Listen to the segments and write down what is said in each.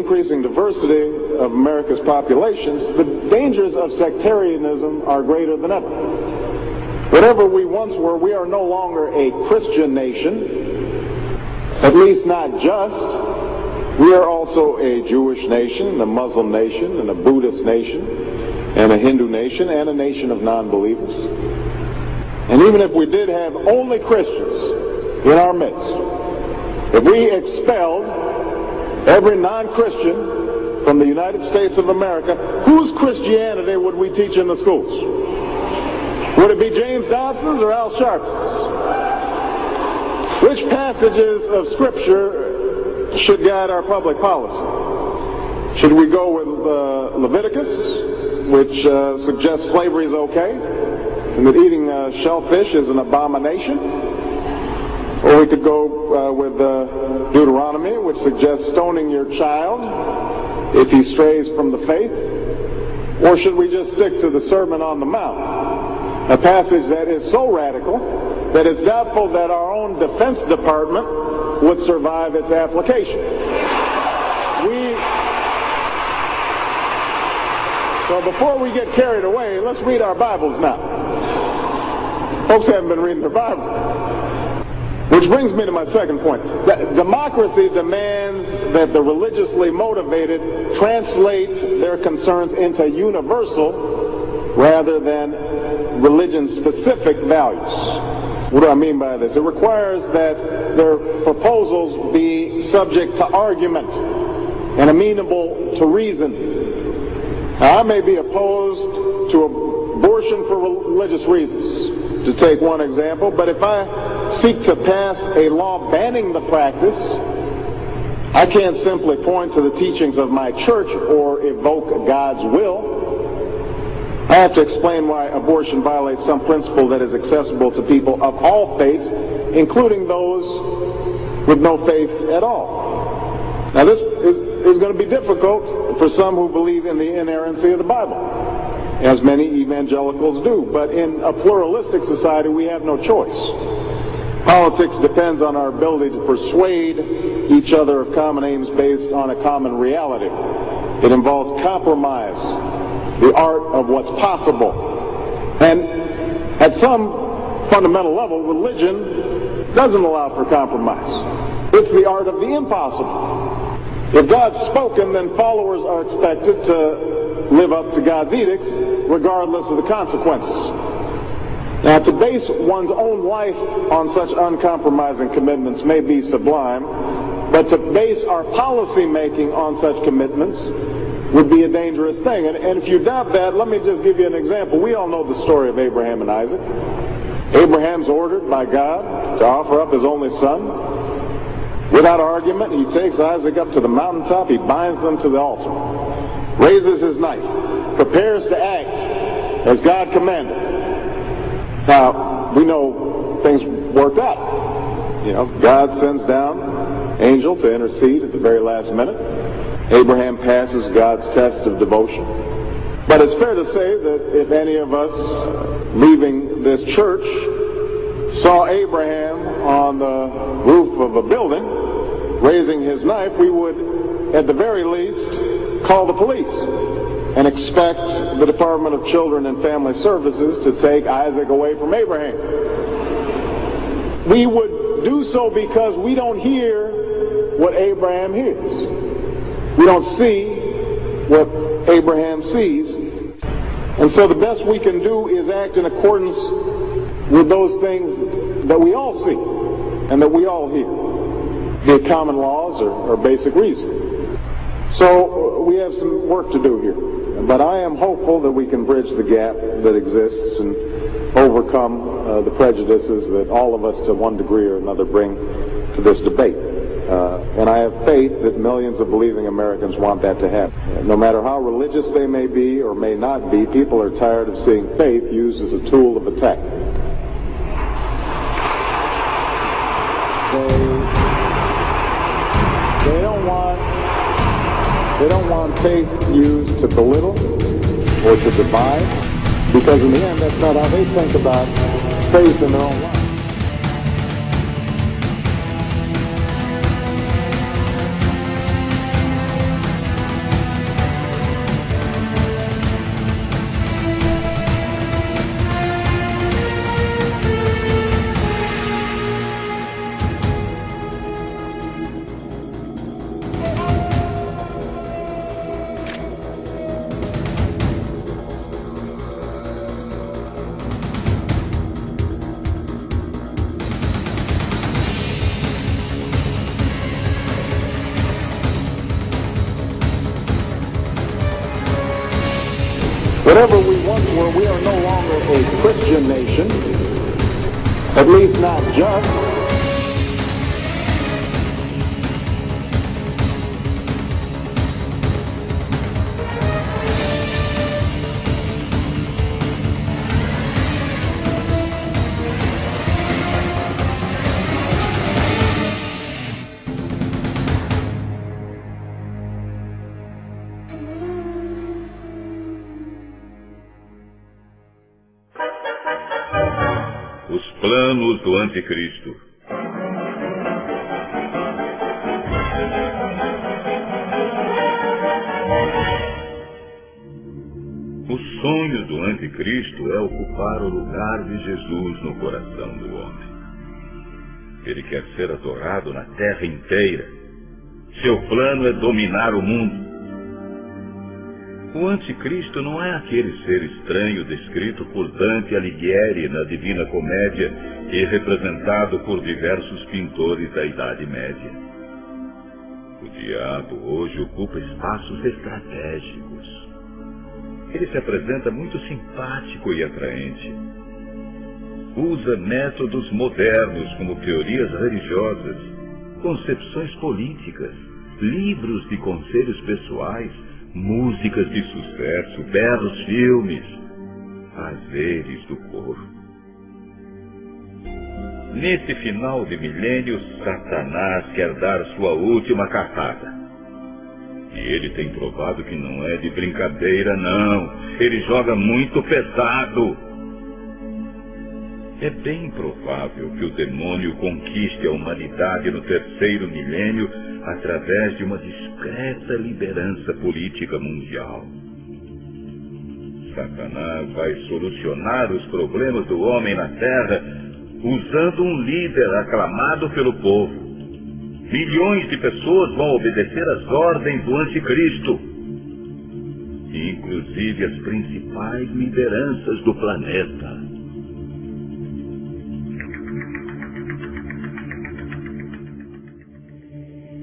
increasing diversity of America's populations, the dangers of sectarianism are greater than ever. Whatever we once were, we are no longer a Christian nation, at least not just. We are also a Jewish nation, a Muslim nation, and a Buddhist nation, and a Hindu nation, and a nation of non-believers. And even if we did have only Christians in our midst, if we expelled every non-Christian from the United States of America, whose Christianity would we teach in the schools? Would it be James Dobson's or Al Sharps's? Which passages of Scripture should guide our public policy? Should we go with Leviticus, which suggests slavery is okay, and that eating shellfish is an abomination? Or we could go with Deuteronomy, which suggests stoning your child if he strays from the faith? Or should we just stick to the Sermon on the Mount, a passage that is so radical that it's doubtful that our own Defense Department would survive its application? So before we get carried away, let's read our Bibles now. Folks haven't been reading their Bible. Which brings me to my second point. Democracy demands that the religiously motivated translate their concerns into universal rather than religion-specific values. What do I mean by this? It requires that their proposals be subject to argument and amenable to reason. Now, I may be opposed to abortion for religious reasons, to take one example, but if I seek to pass a law banning the practice, I can't simply point to the teachings of my church or evoke God's will. I have to explain why abortion violates some principle that is accessible to people of all faiths, including those with no faith at all. Now, this is going to be difficult for some who believe in the inerrancy of the Bible, as many evangelicals do. But in a pluralistic society, we have no choice. Politics depends on our ability to persuade each other of common aims based on a common reality. It involves compromise, the art of what's possible. And at some fundamental level, religion doesn't allow for compromise. It's the art of the impossible. If God's spoken, then followers are expected to live up to God's edicts, regardless of the consequences. Now, to base one's own life on such uncompromising commitments may be sublime, but to base our policy making on such commitments would be a dangerous thing. And if you doubt that, let me just give you an example. We all know the story of Abraham and Isaac. Abraham's ordered by God to offer up his only son. Without argument, he takes Isaac up to the mountaintop, he binds them to the altar, raises his knife, prepares to act as God commanded. Now, we know things worked out. You know, God sends down an angel to intercede at the very last minute. Abraham passes God's test of devotion. But it's fair to say that if any of us leaving this church saw Abraham on the roof of a building raising his knife, we would at the very least call the police and expect the Department of Children and Family Services to take Isaac away from Abraham. We would do so because we don't hear what Abraham hears. We don't see what Abraham sees. And so the best we can do is act in accordance with those things that we all see and that we all hear, be it common laws or basic reason. So we have some work to do here. But I am hopeful that we can bridge the gap that exists and overcome the prejudices that all of us to one degree or another bring to this debate. And I have faith that millions of believing Americans want that to happen. No matter how religious they may be or may not be, people are tired of seeing faith used as a tool of attack. They don't want faith used to belittle or to divide, because in the end, that's not how they think about faith in their own life. Whatever we once were, we are no longer a Christian nation, at least not just. Os planos do anticristo. O sonho do anticristo é ocupar o lugar de Jesus no coração do homem. Ele quer ser adorado na terra inteira. Seu plano é dominar o mundo. O anticristo não é aquele ser estranho descrito por Dante Alighieri na Divina Comédia e representado por diversos pintores da Idade Média. O diabo hoje ocupa espaços estratégicos. Ele se apresenta muito simpático e atraente. Usa métodos modernos como teorias religiosas, concepções políticas, livros de conselhos pessoais, músicas de sucesso, belos filmes, prazeres do corpo. Nesse final de milênio, Satanás quer dar sua última cartada. E ele tem provado que não é de brincadeira, não. Ele joga muito pesado. É bem provável que o demônio conquiste a humanidade no terceiro milênio através de uma discreta liderança política mundial. Satanás vai solucionar os problemas do homem na Terra usando um líder aclamado pelo povo. Milhões de pessoas vão obedecer às ordens do anticristo, inclusive as principais lideranças do planeta.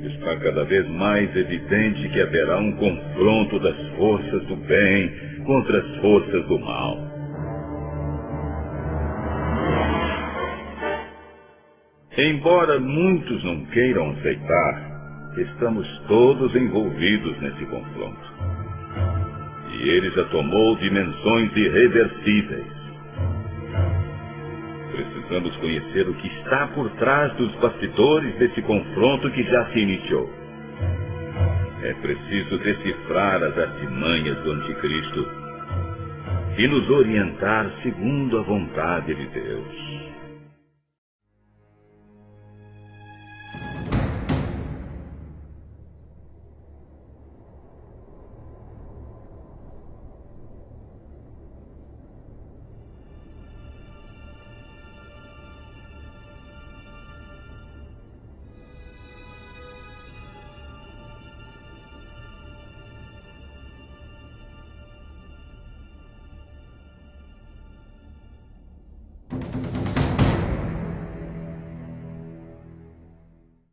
Está cada vez mais evidente que haverá um confronto das forças do bem contra as forças do mal. Embora muitos não queiram aceitar, estamos todos envolvidos nesse confronto. E ele já tomou dimensões irreversíveis. Precisamos conhecer o que está por trás dos bastidores desse confronto que já se iniciou. É preciso decifrar as artimanhas do anticristo e nos orientar segundo a vontade de Deus.